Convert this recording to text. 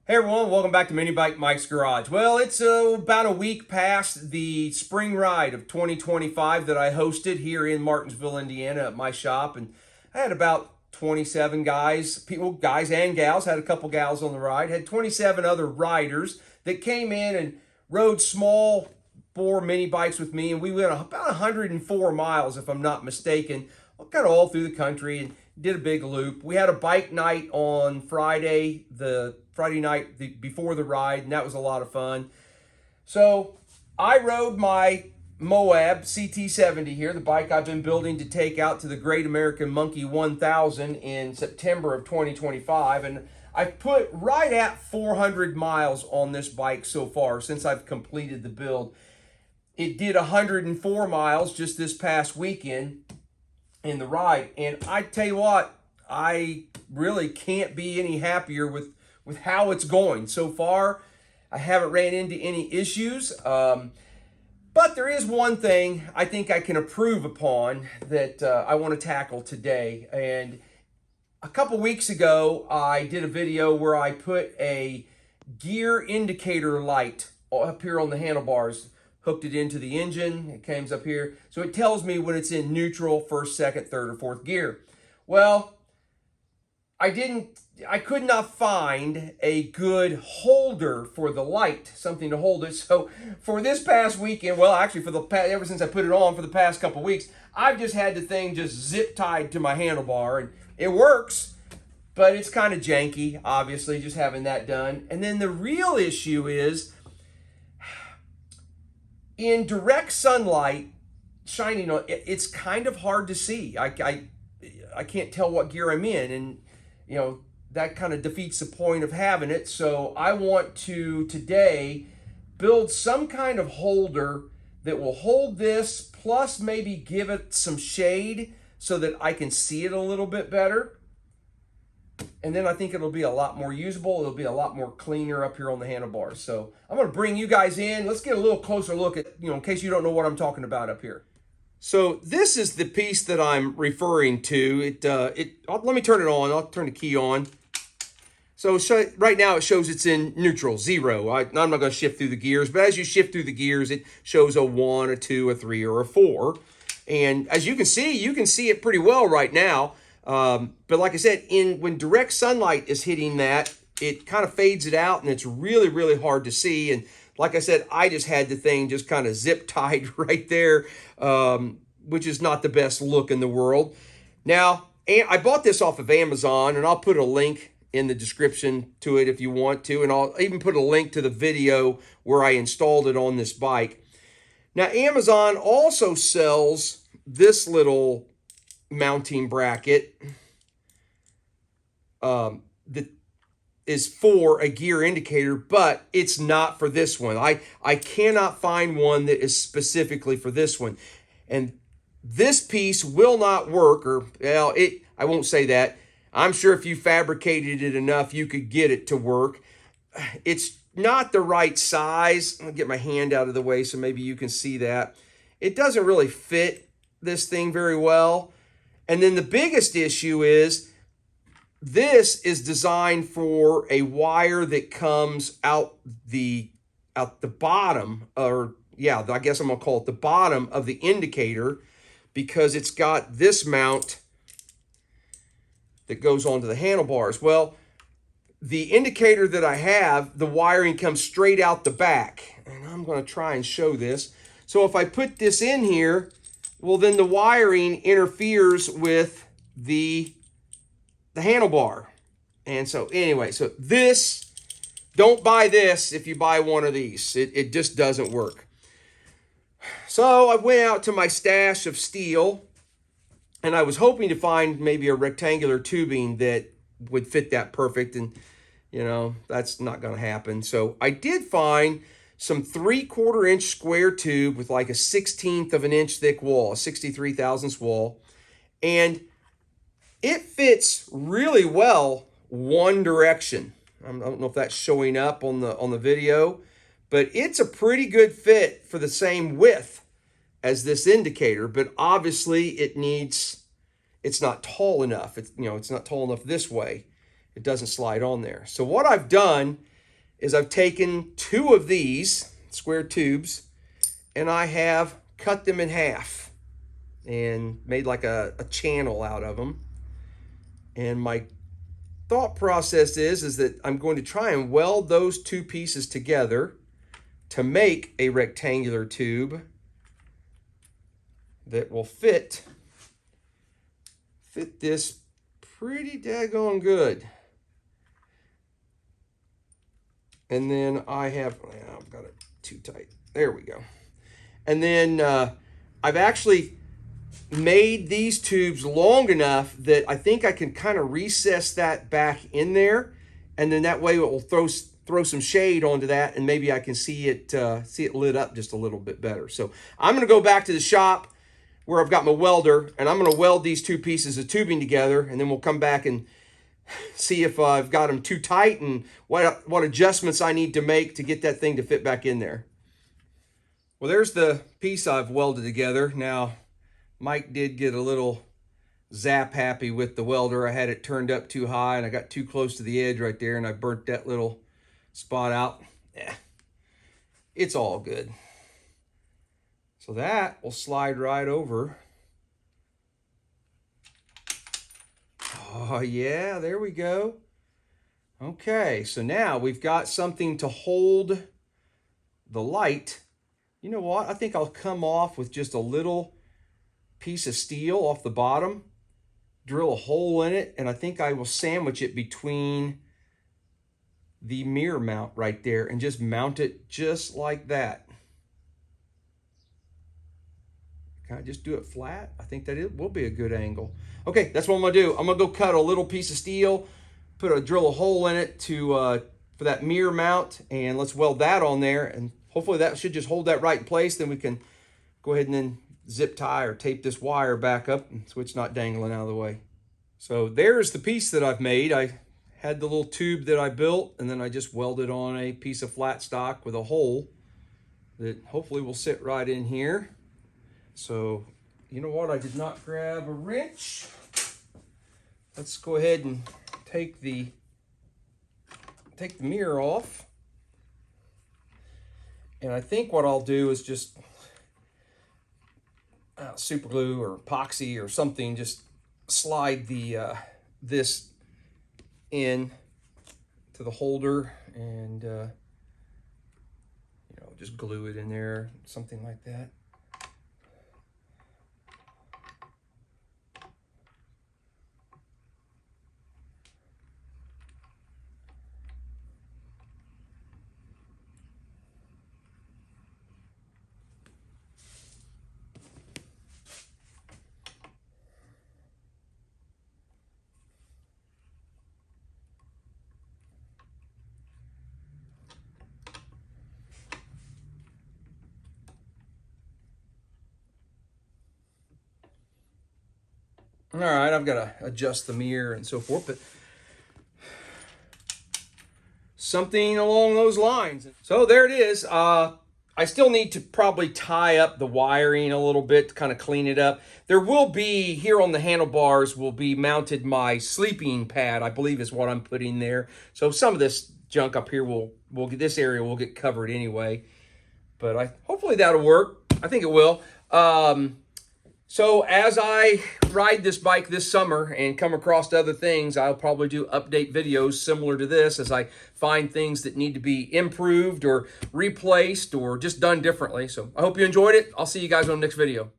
Hey everyone, welcome back to Mini Bike Mike's Garage. Well, it's about a week past the spring ride of 2025 that I hosted here in Martinsville, Indiana at my shop. And I had about 27 guys, guys and gals, had a couple gals on the ride, had 27 other riders that came in and rode small bore mini bikes with me. And we went about 104 miles, if I'm not mistaken, kind of all through the country and did a big loop. We had a bike night on Friday, the Friday night before the ride, and that was a lot of fun. So I rode my Moab CT70 here, the bike I've been building to take out to the Great American Monkey 1000 in September of 2025. And I've put right at 400 miles on this bike so far since I've completed the build. It did 104 miles just this past weekend in the ride. And I tell you what, I really can't be any happier with how it's going. So far, I haven't ran into any issues. But there is one thing I think I can improve upon that I want to tackle today. And a couple weeks ago, I did a video where I put a gear indicator light up here on the handlebars, hooked it into the engine. It comes up here. So it tells me when it's in neutral, first, second, third, or fourth gear. Well, I could not find a good holder for the light, something to hold it. So for this past weekend, well, actually ever since I put it on for the past couple weeks, I've just had the thing just zip tied to my handlebar, and it works, but it's kind of janky, obviously, just having that done. And then the real issue is in direct sunlight shining on it, it's kind of hard to see. I can't tell what gear I'm in, and you know, that kind of defeats the point of having it. So I want to today build some kind of holder that will hold this, plus maybe give it some shade so that I can see it a little bit better. And then I think it'll be a lot more usable. It'll be a lot more cleaner up here on the handlebars. So I'm going to bring you guys in. Let's get a little closer look at, in case you don't know what I'm talking about up here. So this is the piece that I'm referring to. Let me turn it on. I'll turn the key on. So right now it shows it's in neutral, 0. I'm not going to shift through the gears, but as you shift through the gears, it shows a 1, a 2, a 3, or a 4. And as you can see it pretty well right now. But like I said, when direct sunlight is hitting that, it kind of fades it out, and it's really, really hard to see. And like I said, I just had the thing just kind of zip tied right there, which is not the best look in the world. Now, I bought this off of Amazon, and I'll put a link in the description to it if you want to. And I'll even put a link to the video where I installed it on this bike. Now, Amazon also sells this little mounting bracket that is for a gear indicator, but it's not for this one. I cannot find one that is specifically for this one. And this piece will not work, or, well, I won't say that. I'm sure if you fabricated it enough, you could get it to work. It's not the right size. I'll get my hand out of the way so maybe you can see that. It doesn't really fit this thing very well. And then the biggest issue is this is designed for a wire that comes out the bottom, or yeah, I guess I'm gonna call it the bottom of the indicator, because it's got this mount that goes onto the handlebars. Well, the indicator that I have, the wiring comes straight out the back. And I'm gonna try and show this. So if I put this in here, well, then the wiring interferes with the handlebar. And so anyway, so don't buy this if you buy one of these. It just doesn't work. So I went out to my stash of steel, and I was hoping to find maybe a rectangular tubing that would fit that perfect. And, that's not going to happen. So I did find some 3/4 inch square tube with like a 1/16 of an inch thick wall, a 63 thousandths wall. And it fits really well one direction. I don't know if that's showing up on the video, but it's a pretty good fit for the same width as this indicator. But obviously it's not tall enough. It's not tall enough this way. It doesn't slide on there. So what I've done is I've taken 2 of these square tubes and I have cut them in half and made like a channel out of them. And my thought process is that I'm going to try and weld those 2 pieces together to make a rectangular tube that will fit this pretty daggone good. And then I've got it too tight. There we go. And then I've actually made these tubes long enough that I think I can kind of recess that back in there, and then that way it will throw some shade onto that, and maybe I can see it lit up just a little bit better. So I'm going to go back to the shop where I've got my welder, and I'm going to weld these 2 pieces of tubing together, and then we'll come back and see if I've got them too tight and what adjustments I need to make to get that thing to fit back in there. Well, there's the piece I've welded together. Now, Mike did get a little zap happy with the welder. I had it turned up too high and I got too close to the edge right there and I burnt that little spot out. Yeah, it's all good. So that will slide right over. Oh yeah, there we go. Okay, so now we've got something to hold the light. You know what? I think I'll come off with just a little piece of steel off the bottom, drill a hole in it, and I think I will sandwich it between the mirror mount right there and just mount it just like that. Can I just do it flat? I think that it will be a good angle. Okay, that's what I'm gonna do. I'm gonna go cut a little piece of steel, drill a hole in it for that mirror mount, and let's weld that on there, and hopefully that should just hold that right in place. Then we can go ahead and then zip tie or tape this wire back up so it's not dangling out of the way. So there's the piece that I've made. I had the little tube that I built, and then I just welded on a piece of flat stock with a hole that hopefully will sit right in here. So, you know what? I did not grab a wrench. Let's go ahead and take the mirror off. And I think what I'll do is just super glue or epoxy or something, just slide this in to the holder and just glue it in there, something like that. All right, I've got to adjust the mirror and so forth, but something along those lines. So there it is. I still need to probably tie up the wiring a little bit to kind of clean it up. There will be, here on the handlebars, will be mounted my sleeping pad, I believe is what I'm putting there. So some of this junk up here this area will get covered anyway. But hopefully that'll work. I think it will. So as I ride this bike this summer and come across other things, I'll probably do update videos similar to this as I find things that need to be improved or replaced or just done differently. So I hope you enjoyed it. I'll see you guys on the next video.